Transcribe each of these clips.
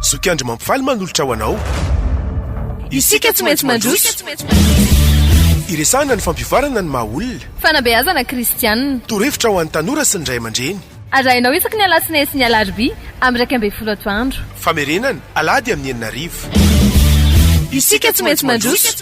zokiandry mampifaly manolotra ho anao. Isika tsy maintsy mandroso. Iresahana ny fampivarana ny maha-olona. Fanabeazana kristianina. Torohevitra ho an'ny tanora sy ny ray aman-dreny. Arahinao isaky ny alasinainy sy ny alarobia amin'ny 1:10 andro. Famerenana alahady amin'ny 9:00. Isika tsy maintsy mandroso.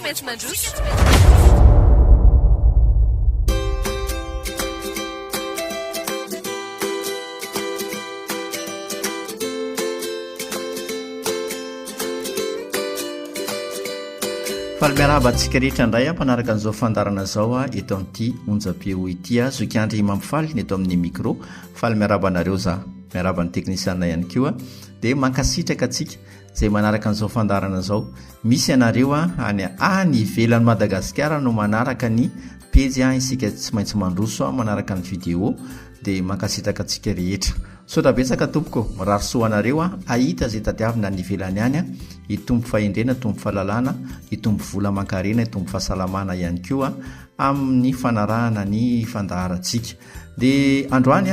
Faly miarahaba antsika rehetra indray mpanaraka an'izao fandarana zao eto amin'ity onjam-peo ity zokiandry mampifaly ny eto amin'ny micro. Faly miarahaba anareo za miarahaba ny teknisiana ihany koa dia mankasitraka atsika izay manaraka an'izao fandarana zao. Misy ianareo any ivelan'ny Madagasikara no manaraka ny pejy isika tsy maintsy mandroso manaraka ny video dia mankasitraka atsika rehetra. Sotrabetsaka tompoko mararosoa anareo ahita zay tadiavina ny ivelany any itombo fahendrena, itombo fahalalana, itombo vola mankarena, itombo fahasalamana ihany koa amin'ny fanarahana ny fandaharantsika. Dia androany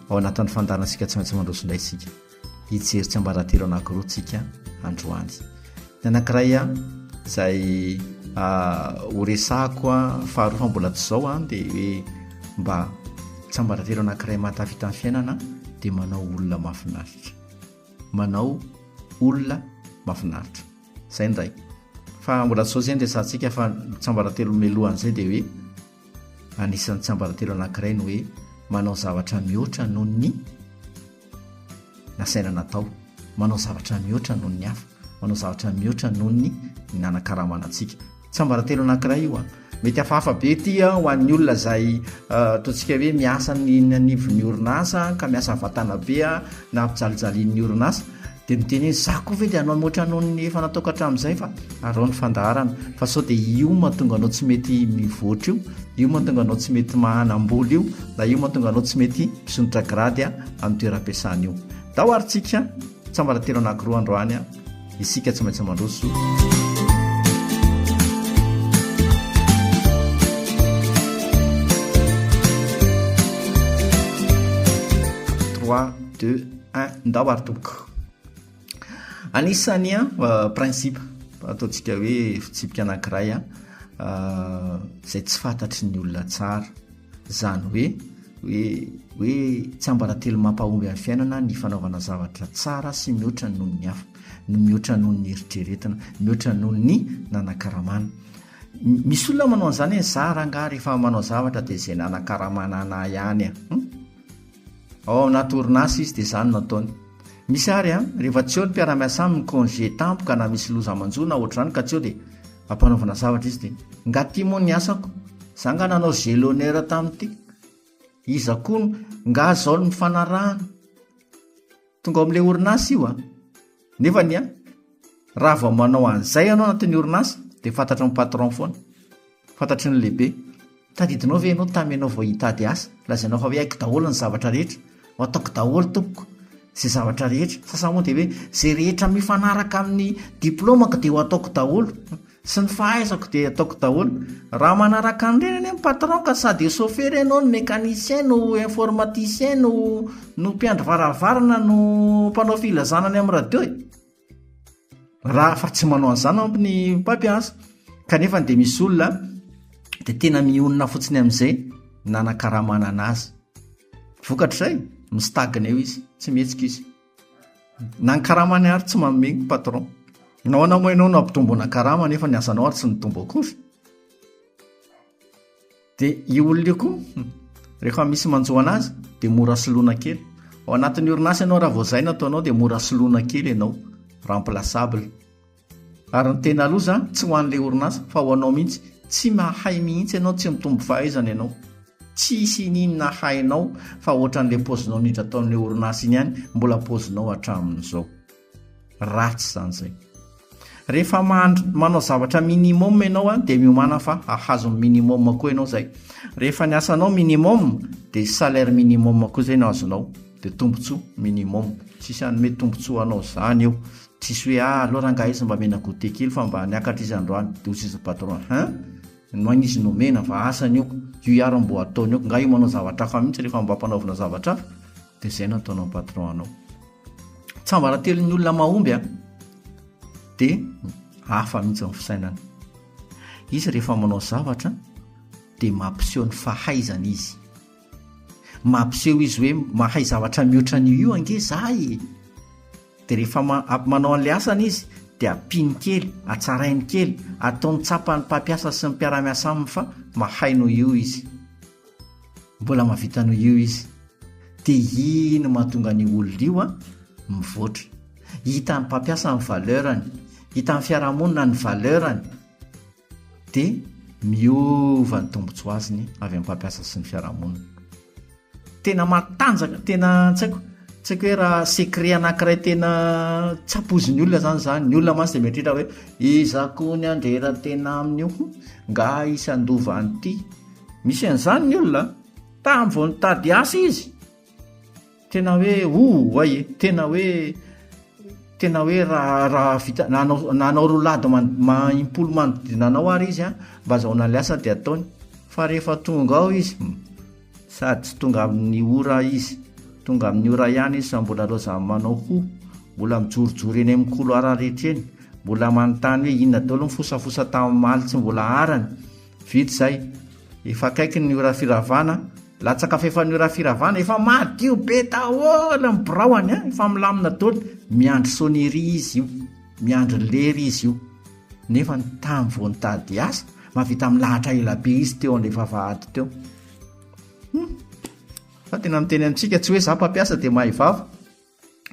ao anatin'ny fandaharantsika tsy maintsy mandroso indray isika hijery tsiambaratelo anankiroa tsika androany. Ny anankiray izay horesahako faharoa fa mbola tsy zao dia hoe mba tsiambaratelo anankiray mahatafita amin'ny fiainana dia manao olona mahafinaritra. Manao olona mahafinaritra. Izay ndray. Fa mbola tsy zao izay resantsika fa tsiambaratelo melohan'izay dia hoe anisan'ny tsiambaratelo anankiray no hoe manao zavatra mihoatra noho ny nasaina natao. Manao zavatra mihoatra noho ny hafa. Manao zavatra mihoatra noho ny nanakaramana antsika. Tsiambaratelo anankiray io mety hafahafa be ty ho an'ny olona izay ataontsika hoe miasa ny anivon'ny orinasa ka miasa vatana be na ampijalijalin'ny orinasa dia miteny hoe za koa ve dia hanao moatra noho ny efa nataoko hatramin'izay fa arao ny fandaharana fa sao dia io mahatonga anao tsy mety mivoatra io mahatonga anao tsy mety mahanam-bola io na io mahatonga anao tsy mety misonitra grady amin'ny toeram-piasana io. Da ho aritsika tsiambaratelo anankiroa androany isika tsy maintsy mandroso. 3, 2, 1 ndao ary tompoko. Anisany principe ataontsika hoe fitsipika anankiray izay tsy fantatry ny olona tsara. Izany hoe tsiambaratelo mampahomby amin'ny fiainana ny fanaovana zavatra tsara sy mihoatra noho ny hafa, mihoatra noho ny eritreretina, mihoatra noho ny nanakaramana. Misy olona manao an'izany hoe za rangaha rehefa manao zavatra dia izay nanakaramana anahy ihany ao anaty orinasa izy dia izany nataony. Misy ary rehefa tsy eo ny mpiara-miasa aminy congé tampoka na misy loza manjoana ohatr'izany ka tsy eo dia ampanaovana zavatra izy dia nga ty moa ny asako, za nga nanao gelonnaire tamin'ity, iza koa nga zao ny fanarahana tonga amin'ilay orinasa io nefa raha vao manao an'izay ianao anatin'ny orinasa dia fantatry ny patron foana, fantatry ny lehibe. Tadidinao ve ianao tamy ianao vao hitady asa, lazainao fa hoe haiko daholo ny zavatra rehetra, ho ataoko daholo tompoko izay zavatra rehetra. Sasa moa dia hoe izay rehetra mifanaraka amin'ny diplômako dia ho ataoko daholo, sy ny fahaizako dia ataoko daholo. Raha manaraka an'ireny any amin'ny patron ka sady chauffeur ianao, no mécanicien, no informaticien, no mpiandry varavarana, no mpanao filazana any amin'ny radio raha fa tsy manao an'izany amin'ny mpampiasa. Kanefa dia misy olona dia tena mionona fotsiny amin'izay nanakaramana anazy. Vokatr'izay mistagina eo izy, tsy mihetsika izy. Nankaramana ary tsy manome patron. Nahoana moa ianao nampitombo nakarama nefa ny asanao ary tsy nitombo akory. Dia io olona io koa rehefa misy manjoana azy dia mora soloina kely. Ao anatin'ny orinasa ianao raha vao izay nataonao dia mora soloina kely ianao, remplaçable. Ary ny tena aloha tsy ho an'ilay orinasa fa ho anao mihitsy. Tsy mahay mihitsy ianao, tsy mitombo fahaizana ianao, tsy sinina hainao fa ohatran'ilay pozinao nidra tao amin'ilay orinasa iny ihany mbola pozinao hatramin'izao. Ratsy izany izay. Rehefa manao zavatra minimum ianao dia miomana fa ahazo minimum koa ianao izay. Rehefa ny asanao minimum dia salaire minimum koa izay no azonao, dia tombotsoa minimum. Tsisy hanome tombotsoa anao izany eo. Tsisy hoe aloha rangaha izy mba mena goûter kely fa mba niakatra izy androany dia hozy izy patron manizy nomena fa asany io iaro mbo ataony io nga io manao zavatra hafa mihitsy rehefa mba hampanaovina zavatra hafa dia izay nataonao patron anao. tsambaratelon'ny olona mahomby a dia hafa mihitsy ny fisainana. Izy rehefa manao zavatra dia mampiseho ny fahaizana izy, mampiseho izy hoe mahay zavatra mihoatra n'io ange zahay. Dia rehefa manao an'ilay asana izy dia ampiny kely, atsarainy kely, ataony tsapany mpampiasa sy ny mpiara-miasa aminy fa mahay no io izy, mbola mahavita no io izy. Dia ino mahatonga ny olona io a mivoatra, hita ny mpampiasa ny valeurany, hita ny fiarahamonina ny valeurany, dia miova ny tombotsoa aziny avy amin'ny mpampiasa sy ny fiarahamonina. Tena matanjaka, tena tsy haiko hoe raha secret anankiray tena tsapozin'ny olona zany. Ny olona mantsy dia mieritreritra hoe izako ny andrera tena amin'io nga isandova an'ity. Misy an'izany ny olona tamin'ny vao nitady asa izy tena hoe tena hoe raha vita nanao rolady impolo manodidina anao ary izy mba azahoana an'ilay asa dia ataony. Fa rehefa tonga ao izy sady tsy tonga amin'ny ora izy, tonga amin'ny ora ihany izy sa mbola loza manao hoho, mbola mijorojoro eny amin'ny couloir rehetra eny, mbola manontany hoe inona daholo ny fosafosa tamin'ny maly tsy mbola arany. Vita izay, efa akaiky ny ora firavana, latsaka fefa ny ora firavana efa madio be daholo ny biraoany efa milamina daholo. Miandry sonnerie izy io, miandry lery izy io, nefa ny tamin'ny vao nitady asa mahavita milahatra ela be izy teo an'ilay vavahady teo. Fa tena miteny amintsika tsy hoe za mpampiasa dia mahay vava,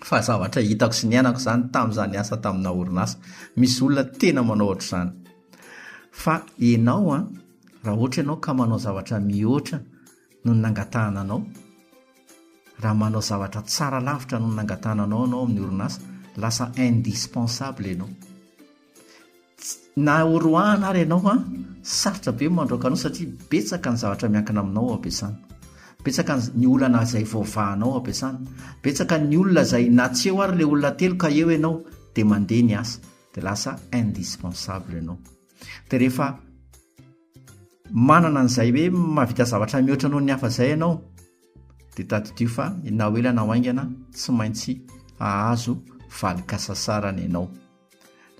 fa zavatra hitako sy ny ainako zany tamin'izany asa tamina orinasa. Misy olona tena manao ohatr'izany. Fa ianao raha ohatra ianao ka manao zavatra mihoatra no nangatahana anao, raha manao zavatra tsara lavitra no nangatahana anao amin'ny orinasa, lasa indispensable ianao. Na oroahana ary ianao sarotra be mandroaka anao satria betsaka ny zavatra miankina aminao ao ampiasana, betsaka ny olana izay voavahanao ao ampiasana, betsaka ny olona izay na tsy eo ary ilay olona telo ka eo ianao dia mandeha ny asa, dia lasa indispensable ianao. Dia rehefa manana an'izay hoe mahavita zavatra mihoatra noho ny hafa izay ianao dia tadidio fa na ho ela na ho aingana tsy maintsy ahazo valikasasarana ianao.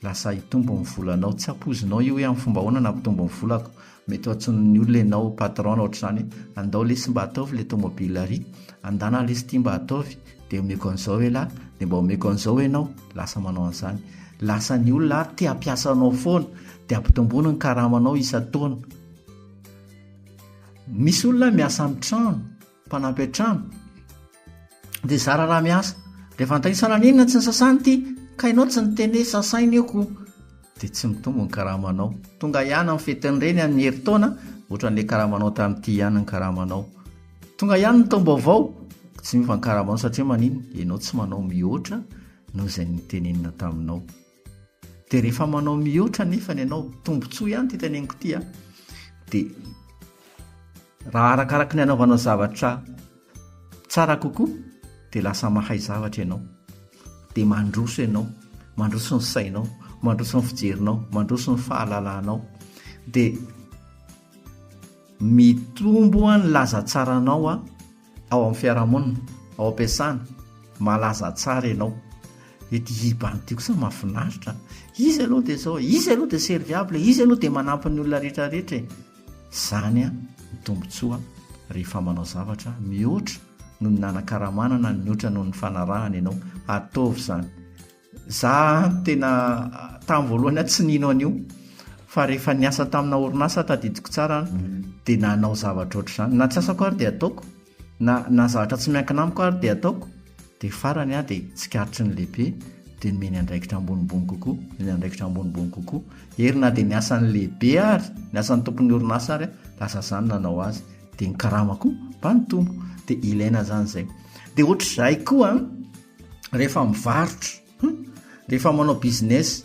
Lasa hitombo amin'ny volanao, tsy hapozinao io hoe amin'ny fomba ahoana nampitombo amin'ny volako. Mety hoatson'ny olona ianao patron ohatr'izany, andao lesy mba ataovy ilay tômôbilary, andana lesy ity mba ataovy, dia omeko an'izao ela, dia mba omeko an'izao ianao. Lasa manao an'izany, lasa ny olona ary te hampiasa anao foana, dia hampitomboana ny karamanao isan-taona. Misy olona miasa amin'ny trano, mpanampy an-trano, dia zara raha miasa, rehefa antaisana n'inona tsy ny sasany ity, ka ianao tsy niteny sasainy eko, dia tsy mitombo ny karamanao. Tonga ihany amin'ny fetin'ireny amin'ny herintaona, ohatran'ilay karamanao tamin'ity ihany ny karamanao. Tonga ihany ny taom-baovao, tsy miova ny karamanao satria manino, ianao tsy manao mihoatra noho izay nitenenina taminao. Dia rehefa manao mihoatra nefa ianao, tombotsoa ihany ty teneniko ity dia raha arakaraka ny anaovanao zavatra tsara kokoa dia lasa mahay zavatra ianao, dia mandroso ianao, mandroso ny sainao, mandroso ny fijerinao, mandroso ny fahalalanao, dia mitombo ny laza tsaranao ao amin'ny fiarahamonina, ao ampiasana, malaza tsara ianao. Ety hibanytiako sa mahafinaritra, izy aloha dia zao, izy aloha dia serviable, izy aloha dia manampy ny olona rehetrarehetra. Zany tombotsoa rehefa manao zavatra mihoatra noho ny nanan-karamanana, ny mihoatra noho ny fanarahana ianao. Ataovy izany. Za tena tamin'ny voalohany tsy nino an'io, fa rehefa niasa tamina orinasa tadidiko tsara dia nanao zavatra ohatr'izany. Na tsy asako ary dia ataoko, na zavatra tsy miankina amiko ary dia ataoko, dia farany dia tsikaritry ny lehibe, dia nomeny andraikitra ambonimbony kokoa, nomeny andraikitra ambonimbony kokoa. Herina dia niasan'ny lehibe ary, niasan'ny tompon'ny orinasa ary, lasa izany nanao azy, dia ny karamako mba nitombo. Dia ilaina izany izay. Dia ohatr'izay koa rehefa mivarotra, rehefa manao business,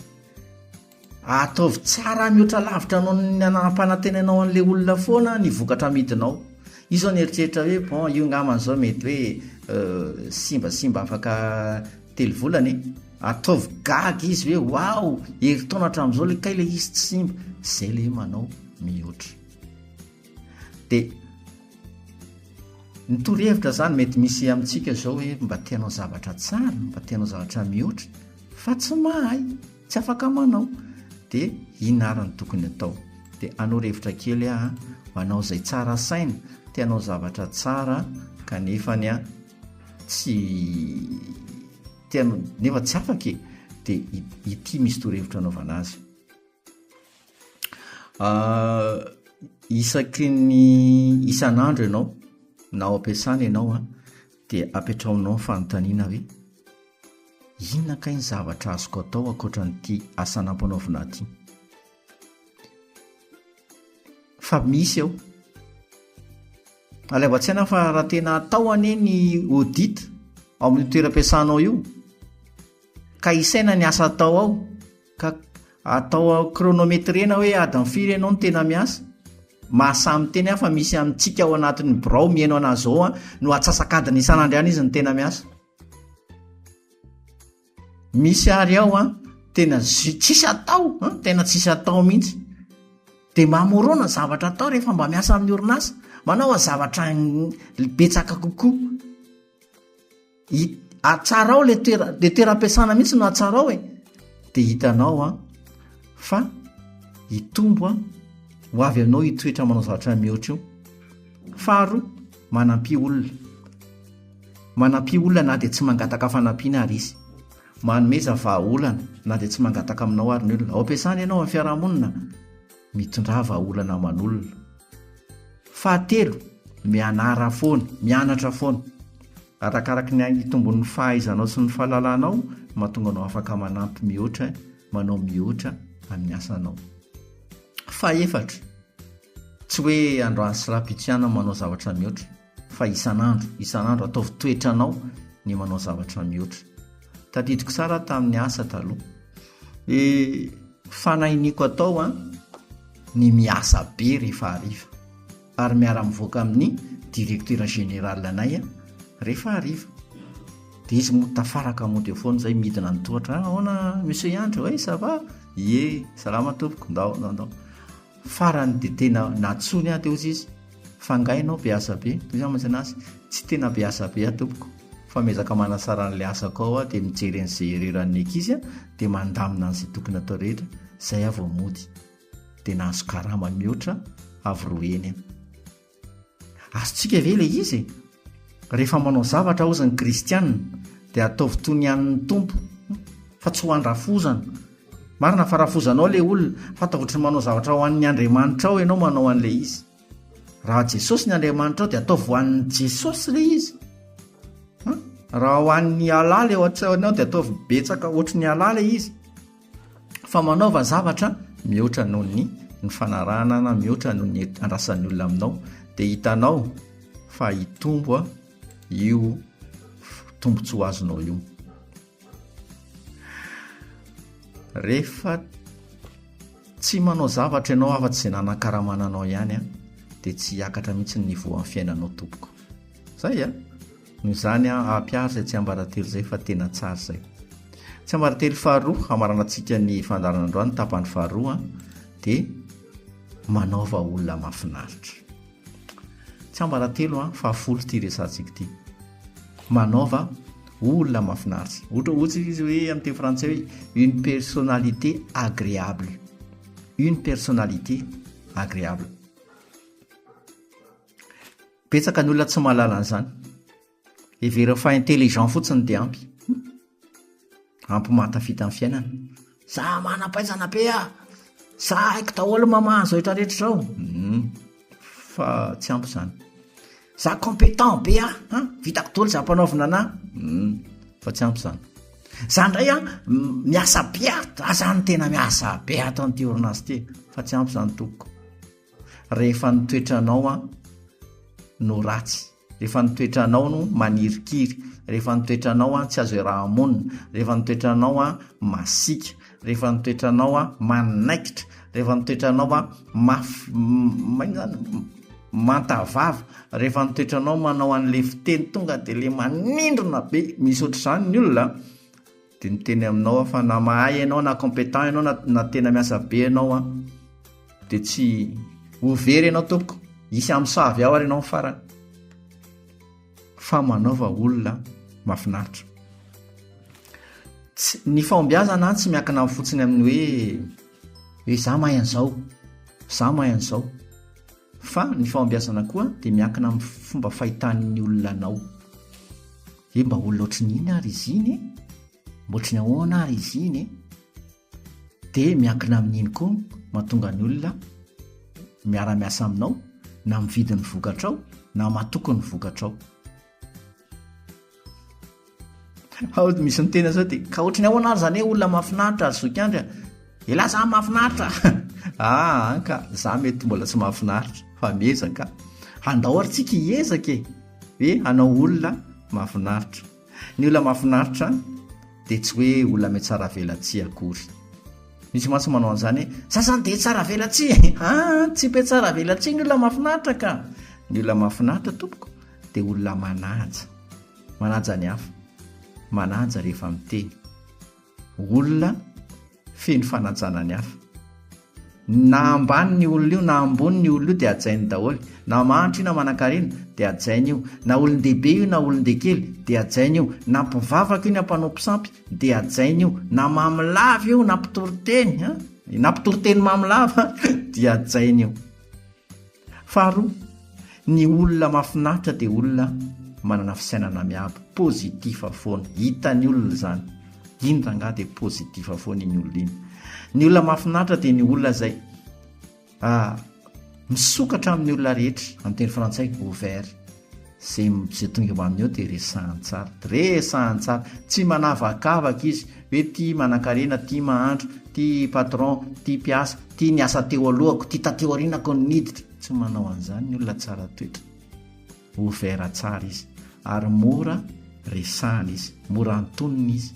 ataovy tsara mihoatra lavitra noho ny anam-panantenanao an'ilay olona foana ny vokatra amidinao. Izy zao nieritreritra hoe bon, io ngaman'izao mety hoe simbasimba afaka telo volany, ataovy gaga izy hoe wow, herintaona hatramin'izao le kay le izy tsy simba. Izay le manao mihoatra. Dia ny torohevitra zany mety misy amintsika zao hoe mba tianao zavatra tsara, mba tianao zavatra mihoatra fa tsy mahay, tsy afaka manao, dia inarany tokony atao. Dia anao revitra kely ho anao izay tsara saina, tianao zavatra tsara kanefany tsy tianao nefa tsy afaka, dia ity misy torohevitra anaovana azy. Isaky ny isan'andro ianao na ao ampiasana ianao dia apetraonao ny fanontaniana hoe inona kay ny zavatra azoko atao ankoatra n'ity asa nampanaovina ity. Fa misy ao alavatsaina fa raha tena atao anie ny audit ao amin'ny toeram-piasanao io ka isaina ny asa atao ao ka atao kronometrena hoe adiny firy ianao no tena miasa, mahasamy teny fa misy amintsika ao anatin'ny birao mihaino anazy zao no atsasakadiny isan'andriana izy ny tena miasa. Misy ary ao tena tsisy atao, tena tsisy atao mihitsy, dia mamorona zavatra atao rehefa mba miasa amin'ny orinasa, manao zavatra betsaka kokoa. Atsara ao le toeram-piasana mihitsy no atsara ao dia hitanao fa hitombo ho avy aminao hitoetra manao zavatra mihoatra io. Faharoa, manampy olona na dia tsy mangataka fanampiana ary izy, manomeza vahaolana na dia tsy mangataka aminao ary ny olona. Ao ampiasana ianao amin'ny fiarahamonina, mitondra vahaolana aman'olona. Fahatelo, mianatra foana, arakaraka ny hitombon'ny fahaizanao sy ny fahalalanao mahatonga anao afaka manampy mihoatra, manao mihoatra amin'ny asanao. Fahaefatra, tsy hoe androany sy rahampitsiana manao zavatra mihoatra, fa isan'andro ataovy toetranao ny manao zavatra mihoatra. Tadidiko tsara tamin'ny asa taloha, fanahiniko atao ny miasa be rehefa hariva, ary miara-mivoaka amin'ny direktera général anay rehefa hariva. Dia izy tafaraka mody foana izay midina ny tohatra, ahoana monsieur Andro, ça va? Ie, salama tompoko, ndao. Farany dia tena natsony teo izy, fangainao beasa be, anazy tsy tena beasa be tompoko, fa mezaka manasara n'ilay asako ao dia mijery an'izay reran'ny ankizy dia mandamina an'izay tokony atao rehetra, izay avao mody dia nahazo karama mihoatra avy roeny. Azontsika ve ilay izy rehefa manao zavatra ozy ny kristianina dia ataovy toy ny an'ny tompo, fa tsy ho andrafozana. Marina fa rafozanao ilay olona, fa ataovy manao zavatra ho an'ny Andriamanitra ao ianao manao an'ilay izy. Raha Jesosy ny Andriamanitra ao dia ataovy ho an'ny Jesosy ilay izy. Raha ho an'ny alala eo an-tsainao dia ataovy betsaka ohatry ny alala izy. Fa manaova zavatra mihoatra noho ny fanarahana, mihoatra noho ny andrasan'ny olona aminao, dia hitanao fa hitombo io tombontsoa ho azonao io. Rehefa tsy manao zavatra ianao afa-tsy izay nanakaramananao ihany dia tsy hiakatra mihitsy ny niveau amin'ny fiainanao tompoko. Zay noho izany ampiary izay tsy ambaratelo izay fa tena tsara izay. Tsy ambaratelo faharoa, hamaranantsika ny fandaranandroany tapany faharoa dia manaova olona mahafinaritra. Tsy ambaratelo fahafolo ity resantsika ity, manaova olona mahafinaritra. Ohatry izy hoe amin'ny teny frantsay hoe une personnalité agréable. Une personnalité agréable. Betsaka ny olona tsy mahalala an'izany. Everina fa intelligent fotsiny dia ampy mahatafita amin'ny fiainana. Za manam-pahaizana be za haiko daholo mamahazo rehetra rehetra zao. Fa tsy ampy izany. Za compétent be vitako daholo za mpanaovina anahy. Fa tsy ampy izany. Za ndray miasa be za ny tena miasa be ato an'ity orinasa ity. Fa tsy ampy izany tompoko. Rehefa nitoetranao no ratsy, rehefa nitoetranao no manirikiry, rehefa nitoetranao tsy azo rahamonina, rehefa nitoetranao masika, rehefa nitoetranao manaikitra, rehefa nitoetranao mantavava, rehefa nitoetranao manao an'ilay fiteny tonga dia ilay manindrona be, misy ohatr'izany ny olona dia miteny aminao fa na mahay ianao na compétent ianao na tena miasa be ianao dia tsy ho very ianao tompoko, hisy amin'ny savy ao ary ianao farany. fa manaova olona mahafinaritra. Ny fahombiazana tsy miakina fotsiny amin'ny hoe za mahay an'izao, za mahay an'izao, fa ny fahombiazana koa dia miakina amin'ny fomba fahitan'ny olona anao. Hoe mba olona ohatry iny ary izy iny, mba ohatry ny ahoana ary izy iny, dia miakina amin'iny koa mahatonga ny olona miara-miasa aminao na mividy ny vokatrao na matoko ny vokatrao. Misy ny tena zao dia ka ohatry ny ahoana ary zany hoe olona mahafinaritra ary zokandry ela za mahafinaritra ka za mety mbola tsy mahafinaritra fa miezaka andao ary tsika hiezaka hoe hanao olona mahafinaritra. Ny olona mahafinaritra dia tsy hoe olona me tsara velatsia akory. Misy matsy manao an'izany za zany dia tsara velatsia tsy be tsara velatsia ny olona mahafinaritra ka. Ny olona mahafinaritra tompoko dia olona manaja ny hafa, manaja rehefa miteny, olona feno fanajana ny hafa. Na ambany ny olona io na ambony ny olona io dia ajainy daholo, na mahantra io na manan-karena dia ajainy io, na olon-dehibe io na olon-dekely dia ajainy io, na mpivavaka io na mpanao mpisampy dia ajainy io, na mamilava io na mpitoriteny na mpitoriteny mamilava dia ajainy io. Faharoa, ny olona mahafinaritra dia olona manana fisainana miabo, pozitifa foana. Hitan'ny olona zany, iny ranga dia pozitifa foana iny olona iny. Ny olona mahafinaritra dia ny olona izay misokatra amin'ny olona rehetra, amin'ny teny frantsay ouvert. Izay tonga amin'ny eo dia resahany tsara, tsy manavakavaka izy hoe ty manan-karena, ty mahandro, ty patron, ty mpiasa, ty niasa teo alohako, ty tateo arinako ny niditra. Tsy manao an'izany ny olona tsara toetra. Ouvert tsara izy ary mora resahany izy, mora antoniny izy.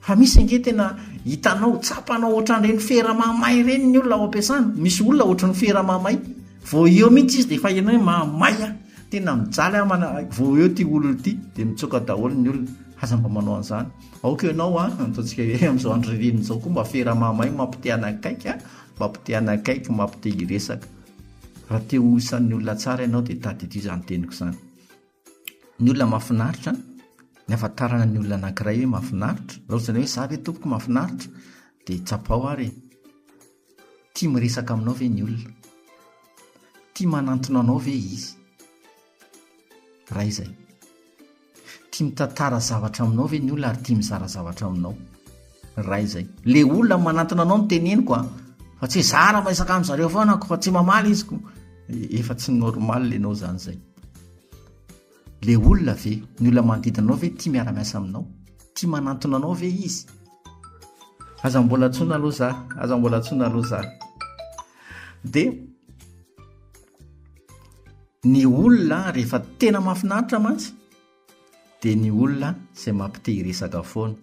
Fa misy ange tena hitanao tsapanao ohatran'ireny fera mamay ireny ny olona ao ampiasana. Misy olona ohatran'ny fera mamay, vao eo mihitsy izy dia efa ianao mamay tena mijaly vao eo ty olona ty dia mitsoka daholo ny olona. Aza mba manao an'izany. Aoka ianao ataontsika hoe amin'izao andro ririny izao koa mba fera mamay mampite anakaiky, mampite anakaiky, mampite hiresaka. Raha te ho isan'ny olona tsara ianao dia tadidi izany teniko izany. Ny olona mahafinaritra, ny ahafantarana ny olona anankiray hoe mahafinaritra, raha ohatrany hoe za ve tompoko mahafinaritra dia tsapao ary tia miresaka aminao ve ny olona, tia manantona anao ve izy, raha izay, tia mitantara zavatra aminao ve ny olona ary tia mizara zavatra aminao, raha izay. Le olona manantona anao no teneniko fa tsy zara maisaka amin'izareo foanako fa tsy mamaly izy ko, efa tsy normal lenao zany zay. Le olona ve, ny olona manodidina anao ve tia miara-miasa aminao, tia manantona anao ve izy. Aza mbola tsona aloha za. Dia ny olona rehefa tena mahafinaritra mantsy dia ny olona izay mampite hiresaka foana,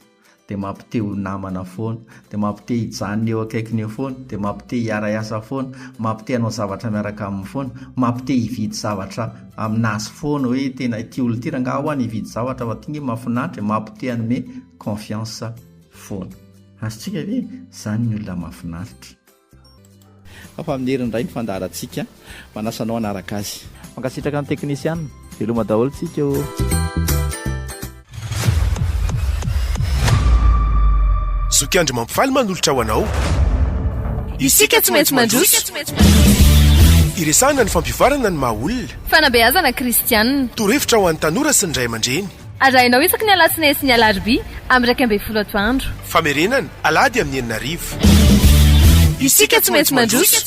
dia mampite ho namana foana, dia mampite hijanona eo akaikiny eo foana, dia mampite hiara-iasa foana, mampite hanao zavatra miaraka amin'ny foana, mampite hividy zavatra aminazy foana hoe tena ity olona ity rangahy ho any hividy zavatra fa ity mahafinaritra, mampite hanome confiance foana. Azontsika ve izany ny olona mahafinaritra. Fa amin'ny herin'iray ny fandaharantsika manasanao anaraka azy. Mankasitraka ny teknisiana veloma daholo tsika o. Zokiandry mampifaly manolotra ho anao. Isika tsy maintsy mandroso. Iresahana ny fampivarana ny maha-olona. Fanabeazana kristianina. Torohevitra ho an'ny tanora sy ny ray aman-dreny. Arahinao isaky ny alatsinainy sy ny alarobia amin'ny 12 andro. Famerenana alahady amin'ny 9. Isika tsy maintsy mandroso.